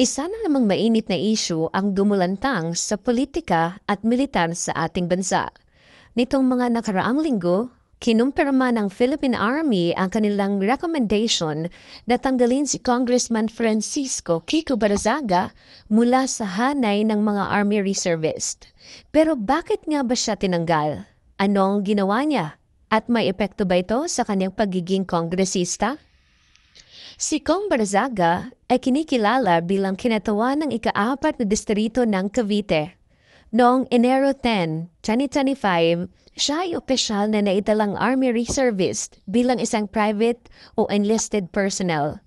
Isa na namang mainit na issue ang dumulantang sa politika at militar sa ating bansa. Nitong mga nakaraang linggo, kinumpirma ng Philippine Army ang kanilang recommendation na tanggalin si Congressman Francisco Kiko Barzaga mula sa hanay ng mga Army Reservist. Pero bakit nga ba siya tinanggal? Anong ginawa niya? At may epekto ba ito sa kanyang pagiging kongresista? Si Kong Barzaga ay kinikilala bilang kinatawan ng ika-4 na distrito ng Cavite. Noong Enero 10, 2025, siya ay opisyal na naitalang Army Reservist bilang isang private o enlisted personnel.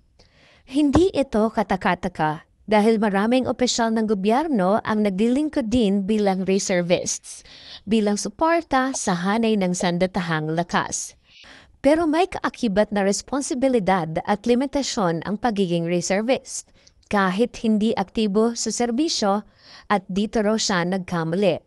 Hindi ito katakataka dahil maraming opisyal ng gobyerno ang naglilingkod din bilang reservists, bilang suporta sa hanay ng sandatahang lakas. Pero may kaakibat na responsibilidad at limitasyon ang pagiging reservist, kahit hindi aktibo sa serbisyo at dito raw siya nagkamali.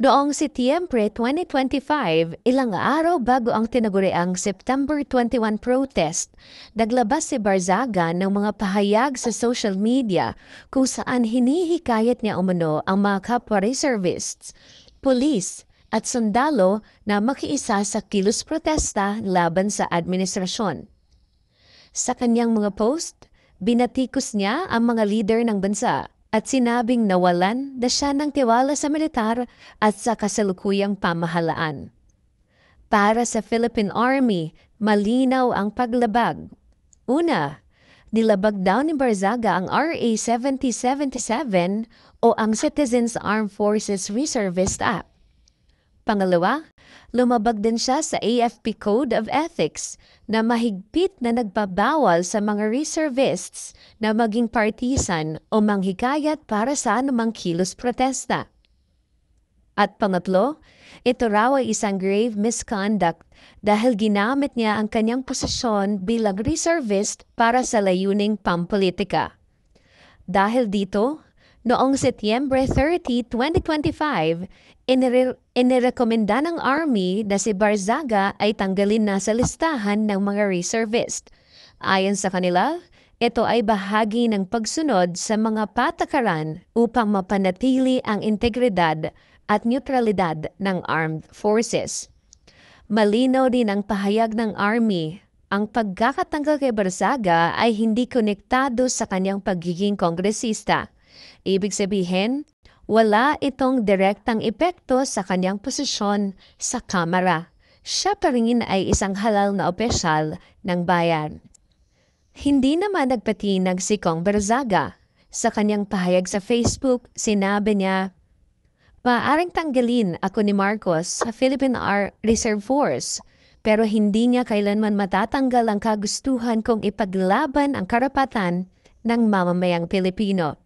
Noong Setyembre 2025, ilang araw bago ang tinaguriang September 21 protest, naglabas si Barzaga ng mga pahayag sa social media kung saan hinihikayat niya umano ang mga kapwa reservists, pulis, at sundalo na makiisa sa kilos protesta laban sa administrasyon. Sa kanyang mga post, binatikos niya ang mga leader ng bansa at sinabing nawalan na siya ng tiwala sa militar at sa kasalukuyang pamahalaan. Para sa Philippine Army, malinaw ang paglabag. Una, nilabag daw ni Barzaga ang RA 7077 o ang Citizens Armed Forces Reservist Act. Pangalawa, lumabag din siya sa AFP Code of Ethics na mahigpit na nagbabawal sa mga reservists na maging partisan o manghikayat para sa anumang kilos protesta. At pangatlo, ito raw ay isang grave misconduct dahil ginamit niya ang kanyang posisyon bilang reservist para sa layuning pampolitika. Dahil dito, noong Setyembre 30, 2025, inirekomenda ng Army na si Barzaga ay tanggalin na sa listahan ng mga reservist. Ayon sa kanila, ito ay bahagi ng pagsunod sa mga patakaran upang mapanatili ang integridad at neutralidad ng armed forces. Malinaw din ang pahayag ng Army. Ang pagkakatanggal kay Barzaga ay hindi konektado sa kanyang pagiging kongresista. Ibig sabihin, wala itong direktang epekto sa kanyang posisyon sa Kamara. Siya pa rin ay isang halal na opisyal ng bayan. Hindi naman nagpatinag si Kong Barzaga. Sa kanyang pahayag sa Facebook, sinabi niya, "Maaaring tanggalin ako ni Marcos sa Philippine Reserve Force, pero hindi niya kailanman matatanggal ang kagustuhan kong ipaglaban ang karapatan ng mamamayang Pilipino."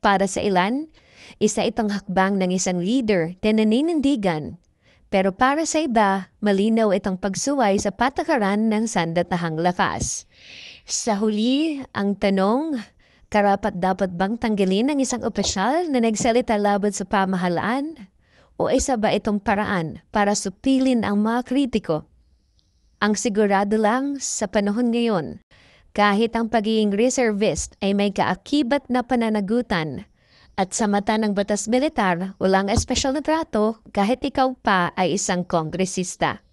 Para sa ilan, isa itong hakbang ng isang leader na naninindigan. Pero para sa iba, malinaw itong pagsuway sa patakaran ng sandatahang lakas. Sa huli, ang tanong, karapat-dapat bang tanggalin ng isang opisyal na nagsalita laban sa pamahalaan? O isa ba itong paraan para supilin ang mga kritiko? Ang sigurado lang sa panahon ngayon, kahit ang pagiging reservist ay may kaakibat na pananagutan at sa mata ng batas militar, walang espesyal na trato kahit ikaw pa ay isang kongresista.